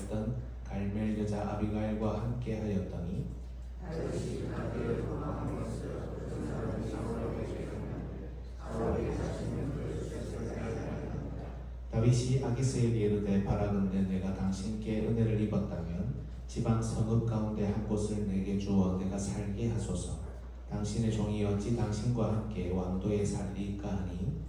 하였던 갈멜 여자 아비가일과 함께 하였더니 다윗이 아기스에게 이르되 바라건대 내가 당신께 은혜를 입었다면 지방 성읍 가운데 한 곳을 내게 주어 내가 살게 하소서. 당신의 종이 어찌 당신과 함께 왕도에 살리까 하니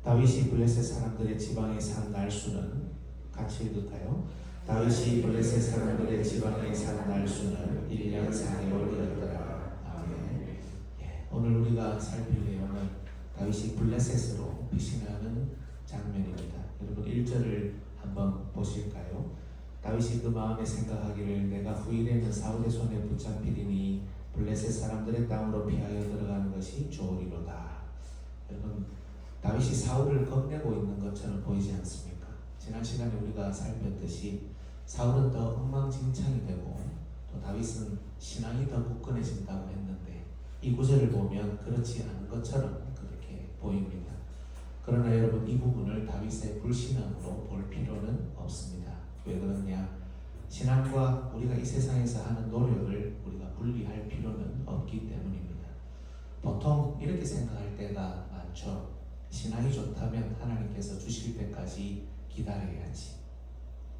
다윗이 블레셋 사람들의 지방에 산 날수는 같이 읽을까요? 다윗이 블레셋 사람들의 지방에 산 날수는 1년 4개월이었더라. 아멘. 오늘 우리가 살필 내용은 다윗이 블레셋으로 피신하는 장면입니다. 여러분 1절을 한번 보실까요? 다윗이 그 마음에 생각하기를 내가 후일에는 사울의 손에 붙잡히리니 블레셋 사람들의 땅으로 피하여 들어가는 것이 좋으리로다. 여러분 다윗이 사울을 겁내고 있는 것처럼 보이지 않습니까? 지난 시간에 우리가 살폈듯이 사울은 더 엉망진창이 되고 또 다윗은 신앙이 더 굳건해진다고 했는데 이 구절을 보면 그렇지 않은 것처럼 그렇게 보입니다. 그러나 여러분 이 부분을 다윗의 불신앙으로 볼 필요는 없습니다. 왜 그러냐? 신앙과 우리가 이 세상에서 하는 노력을 우리가 분리할 필요는 없기 때문입니다. 보통 이렇게 생각할 때가 많죠. 신앙이 좋다면 하나님께서 주실 때까지 기다려야지.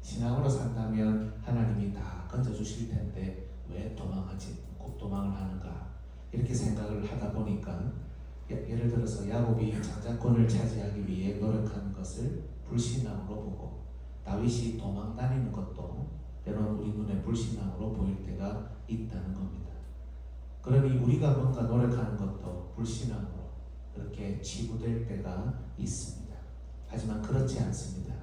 신앙으로 산다면 하나님이 다 건져주실 텐데 왜 도망을 하는가? 이렇게 생각을 하다 보니까 예를 들어서 야곱이 장자권을 차지하기 위해 노력하는 것을 불신앙으로 보고 다윗이 도망 다니는 것도 때로는 우리 눈에 불신앙으로 보일 때가 있다는 겁니다. 그러니 우리가 뭔가 노력하는 것도 불신앙으로 그렇게 치부될 때가 있습니다. 하지만 그렇지 않습니다.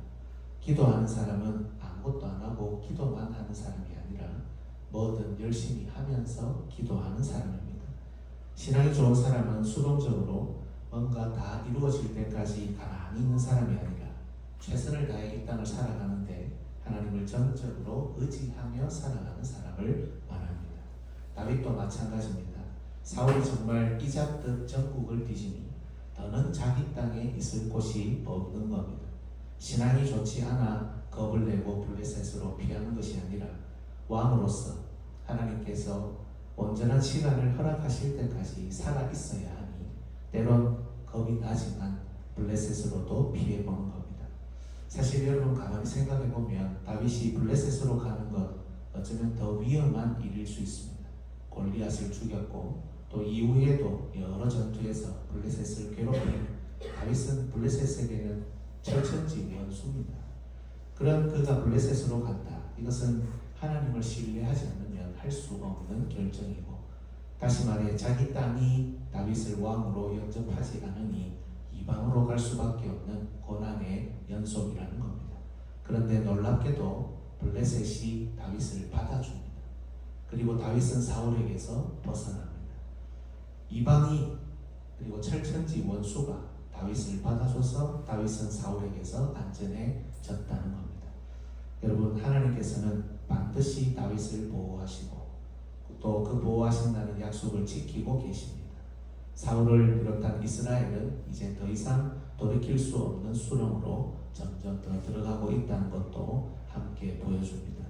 기도하는 사람은 아무것도 안 하고 기도만 하는 사람이 아니라 뭐든 열심히 하면서 기도하는 사람입니다. 신앙이 좋은 사람은 수동적으로 뭔가 다 이루어질 때까지 가만히 있는 사람이 아니라 최선을 다해 이 땅을 살아가는데 하나님을 전적으로 의지하며 살아가는 사람을 말합니다. 다윗도 마찬가지입니다. 사울이 정말 이잡듯 전국을 뒤지니 더는 자기 땅에 있을 곳이 없는 겁니다. 신앙이 좋지 않아 겁을 내고 블레셋으로 피하는 것이 아니라 왕으로서 하나님께서 온전한 시간을 허락하실 때까지 살아 있어야 하니 때론 겁이 나지만 블레셋으로도 피해보는 겁니다. 사실 여러분 가만히 생각해 보면 다윗이 블레셋으로 가는 것 어쩌면 더 위험한 일일 수 있습니다. 골리앗을 죽였고 또 이후에도 여러 전투에서 블레셋을 괴롭힌 다윗은 블레셋에게는 철천지원수입니다. 그런 그가 블레셋으로 간다. 이것은 하나님을 신뢰하지 않으면 할 수 없는 결정이고 다시 말해 자기 땅이 다윗을 왕으로 영접하지 않으니 이방으로 갈 수밖에 없는 고난의 연속이라는 겁니다. 그런데 놀랍게도 블레셋이 다윗을 받아줍니다. 그리고 다윗은 사울에게서 벗어납니다. 이방이 그리고 철천지 원수가 다윗을 받아줘서 다윗은 사울에게서 안전해졌다는 겁니다. 여러분 하나님께서는 반드시 다윗을 보호하시고 또 그 보호하신다는 약속을 지키고 계십니다. 사울을 비롯한 이스라엘은 이제 더 이상 돌이킬 수 없는 수렁으로 점점 더 들어가고 있다는 것도 함께 보여줍니다.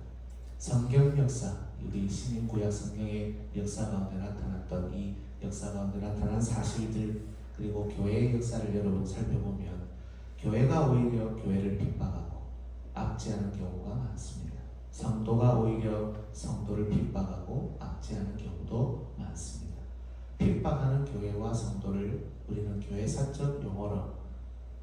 성경 역사, 우리 신약구약 성경의 역사 가운데 나타났던 이 역사 가운데 나타난 사실들 그리고 교회의 역사를 여러분 살펴보면 교회가 오히려 교회를 핍박하고 압제하는 경우가 많습니다. 성도가 오히려 성도를 핍박하고 압제하는 경우도 많습니다. 핍박하는 교회와 성도를 우리는 교회사적 용어로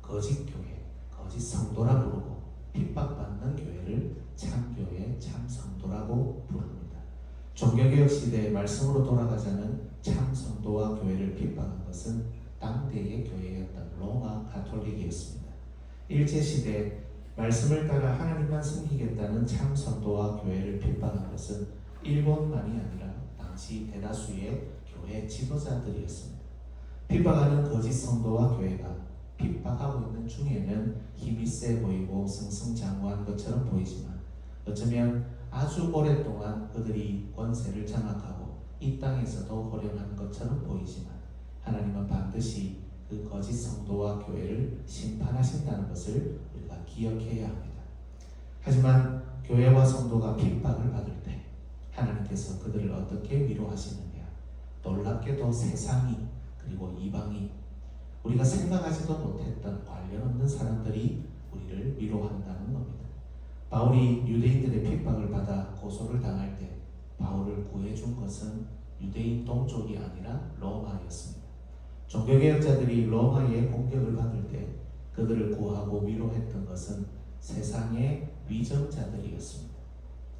거짓 교회, 거짓 성도라 부르고 핍박받는 교회를 참교회, 참성도라고 부릅니다. 종교개혁 시대의 말씀으로 돌아가자는 참성도와 교회를 핍박한 것은 당대의 교회였던 로마 가톨릭이었습니다. 일제시대 말씀을 따라 하나님만 섬기겠다는 참성도와 교회를 핍박한 것은 일본만이 아니라 당시 대다수의 교회 지도자들이었습니다. 핍박하는 거짓 성도와 교회가 핍박하고 있는 중에는 힘이 세 보이고 승승장구한 것처럼 보이지만 어쩌면 아주 오랫동안 그들이 권세를 장악하고 이 땅에서도 호령하는 것처럼 보이지만 하나님은 반드시 그 거짓 성도와 교회를 심판하신다는 것을 우리가 기억해야 합니다. 하지만 교회와 성도가 핍박을 받을 때 하나님께서 그들을 어떻게 위로하시느냐? 놀랍게도 세상이 그리고 이방이 우리가 생각하지도 못했던 관련 없는 사람들이 우리를 위로한다는 겁니다. 바울이 유대인들의 핍박을 받아 고소를 당할 때 바울을 구해준 것은 유대인 동족이 아니라 로마였습니다. 종교개혁자들이 로마의 공격을 받을 때 그들을 구하고 위로했던 것은 세상의 위정자들이었습니다.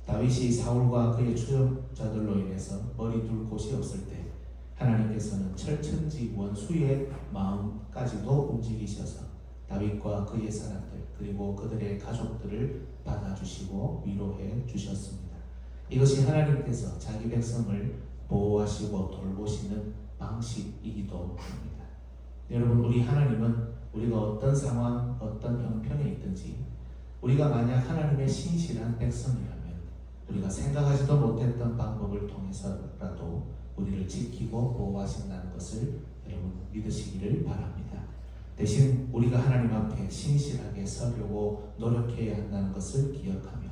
다윗이 사울과 그의 추종자들로 인해서 머리 둘 곳이 없을 때 하나님께서는 철천지 원수의 마음까지도 움직이셔서 다윗과 그의 사람들 그리고 그들의 가족들을 받아주시고 위로해 주셨습니다. 이것이 하나님께서 자기 백성을 보호하시고 돌보시는 방식이기도 합니다. 여러분, 우리 하나님은 우리가 어떤 상황, 어떤 형편에 있든지 우리가 만약 하나님의 신실한 백성이라면 우리가 생각하지도 못했던 방법을 통해서라도 우리를 지키고 보호하신다는 것을 여러분 믿으시기를 바랍니다. 대신 우리가 하나님 앞에 신실하게 서려고 노력해야 한다는 것을 기억하며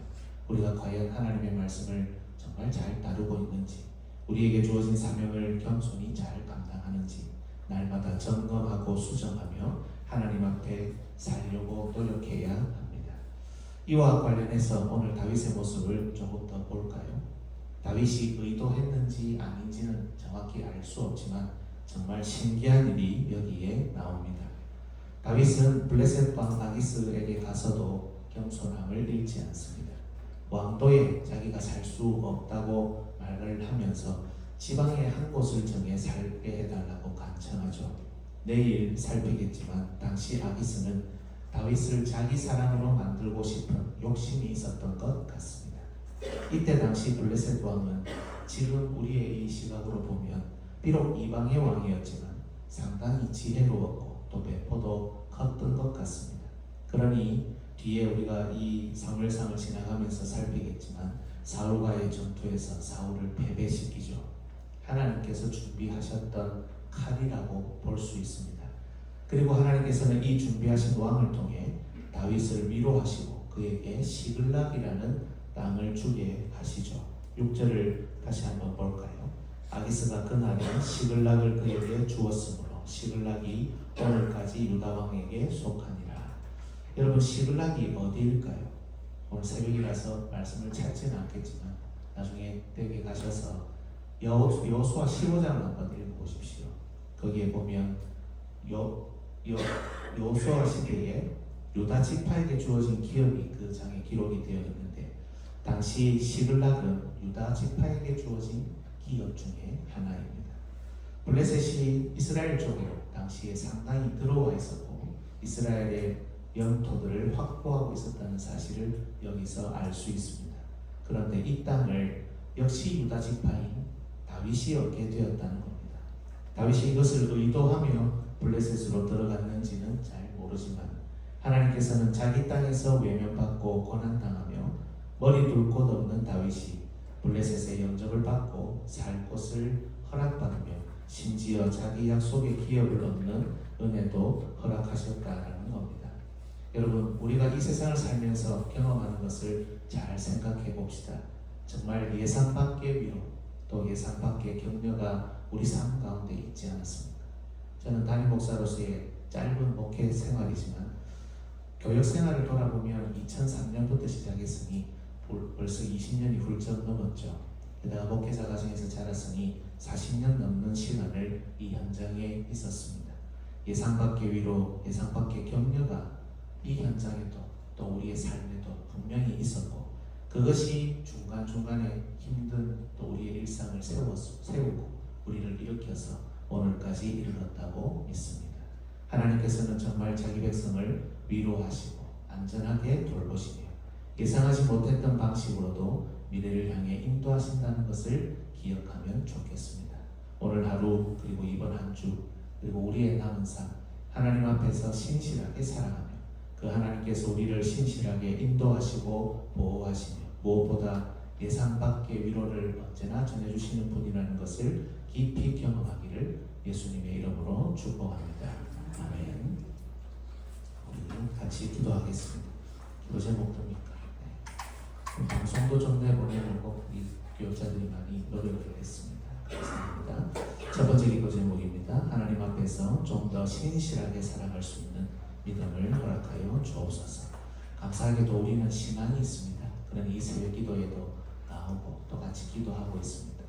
우리가 과연 하나님의 말씀을 정말 잘 다루고 있는지, 우리에게 주어진 사명을 겸손히 잘 감당하는지 날마다 점검하고 수정하며 하나님 앞에 살려고 노력해야 합니다. 이와 관련해서 오늘 다윗의 모습을 조금 더 볼까요? 다윗이 의도했는지 아닌지는 정확히 알 수 없지만 정말 신기한 일이 여기에 나옵니다. 다윗은 블레셋 왕 아기스에게 가서도 겸손함을 잃지 않습니다. 왕도에 자기가 살 수 없다고 말을 하면서 지방의 한 곳을 정해 살게 해달라고 간청하죠. 내일 살피겠지만 당시 아기스는 다윗을 자기 사랑으로 만들고 싶은 욕심이 있었던 것 같습니다. 이때 당시 블레셋 왕은 지금 우리의 이 시각으로 보면 비록 이방의 왕이었지만 상당히 지혜로웠고 또 배포도 컸던 것 같습니다. 그러니 뒤에 우리가 이 사무엘상을 지나가면서 살피겠지만 사울과의 전투에서 사울을 패배시키죠. 하나님께서 준비하셨던 칼이라고 볼 수 있습니다. 그리고 하나님께서는 이 준비하신 왕을 통해 다윗을 위로하시고 그에게 시글락이라는 땅을 주게 하시죠. 6절을 다시 한번 볼까요? 아기스가 그날에 시글락을 그에게 주었으므로 시글락이 오늘까지 유다 왕에게 속하니라. 여러분, 시글락이 어디일까요? 오늘 새벽이라서 말씀을 찾지는 않겠지만 나중에 댁에 가셔서 여호수아 15장을 한번 읽어보십시오. 거기에 보면 여호수아 시대에 유다 지파에게 주어진 기업이 그 장에 기록이 되어 있는데 당시 시글락은 유다 지파에게 주어진 기업 중에 하나입니다. 블레셋이 이스라엘 쪽으로 당시에 상당히 들어와 있었고 이스라엘의 영토들을 확보하고 있었다는 사실을 여기서 알 수 있습니다. 그런데 이 땅을 역시 유다 지파인 다윗이 얻게 되었다는 겁니다. 다윗이 이것을 의도하며 블레셋으로 들어갔는지는 잘 모르지만 하나님께서는 자기 땅에서 외면받고 고난당하며 머리 둘 곳 없는 다윗이 블레셋의 영접을 받고 살 곳을 허락받으며 심지어 자기 약속의 기업을 얻는 은혜도 허락하셨다는 겁니다. 여러분, 우리가 이 세상을 살면서 경험하는 것을 잘 생각해 봅시다. 정말 예상 밖의 위로 또 예상 밖의 격려가 우리 삶 가운데 있지 않았습니까? 저는 담임 목사로서의 짧은 목회 생활이지만 교역 생활을 돌아보면 2003년부터 시작했으니 벌써 20년이 훌쩍 넘었죠. 게다가 목회자 가정에서 자랐으니 40년 넘는 시간을 이 현장에 있었습니다. 예상 밖의 위로, 예상 밖의 격려가 이 현장에도 또 우리의 삶에도 분명히 있었고 그것이 중간중간에 힘든 또 우리의 일상을 세우고 우리를 일으켜서 오늘까지 이르렀다고 믿습니다. 하나님께서는 정말 자기 백성을 위로하시고 안전하게 돌보시며 예상하지 못했던 방식으로도 미래를 향해 인도하신다는 것을 기억하면 좋겠습니다. 오늘 하루 그리고 이번 한 주 그리고 우리의 남은 삶 하나님 앞에서 신실하게 살아가며 그 하나님께서 우리를 신실하게 인도하시고 보호하시며 무엇보다 예상 밖의 위로를 언제나 전해주시는 분이라는 것을 깊이 경험하기를 예수님의 이름으로 축복합니다. 기도하겠습니다. 기도 제목 듭니까? 네. 방송도 좀 내보내려고 이 교육자들이 많이 노력을 했습니다. 감사합니다. 첫 번째 기도 제목입니다. 하나님 앞에서 좀 더 신실하게 살아갈 수 있는 믿음을 허락하여 주옵소서. 감사하게도 우리는 신앙이 있습니다. 그러니 이 새벽 기도에도 나오고 또 같이 기도하고 있습니다.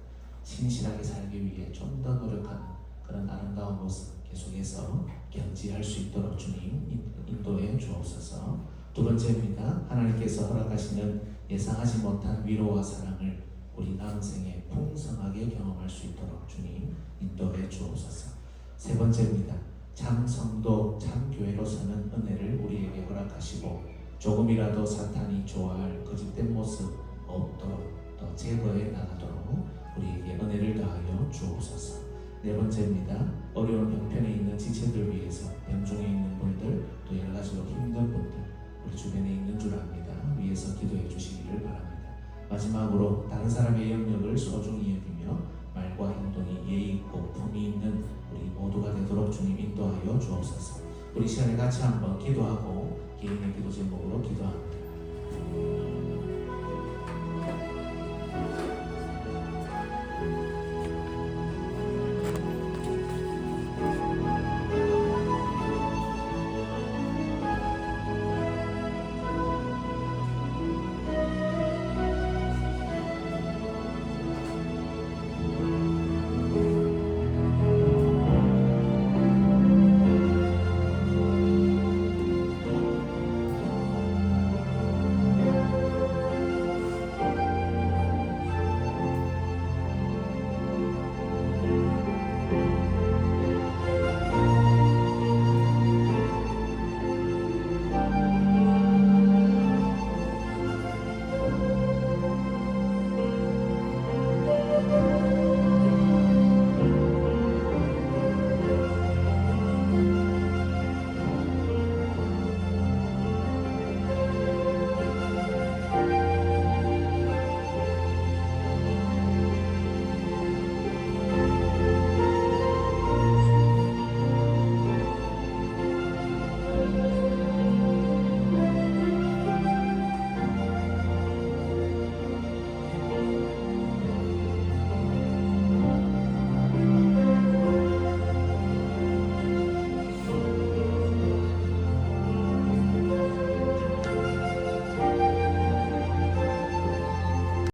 신실하게 살기 위해 좀 더 노력하는 그런 아름다운 모습 계속해서 경지할 수 있도록 주님 인도해 주옵소서. 두 번째입니다. 하나님께서 허락하시는 예상하지 못한 위로와 사랑을 우리 남생에 풍성하게 경험할 수 있도록 주님 인도해 주옵소서. 세 번째입니다. 참 성도, 참 교회로서는 은혜를 우리에게 허락하시고 조금이라도 사탄이 좋아할 거짓된 모습 없도록 또 제거해 나가도록 우리에게 은혜를 더하여 주옵소서. 네 번째입니다. 어려운 형편에 있는 지체들 위해서 병중에 있는 분들 또 여러 가지로 힘든 분들 우리 주변에 있는 줄 압니다. 위해서 기도해 주시기를 바랍니다. 마지막으로 다른 사람의 영역을 소중히 여기며 말과 행동이 예의 있고 품이 있는 우리 모두가 되도록 주님 인도하여 주옵소서. 우리 시간에 같이 한번 기도하고 개인의 기도 제목으로 기도합니다.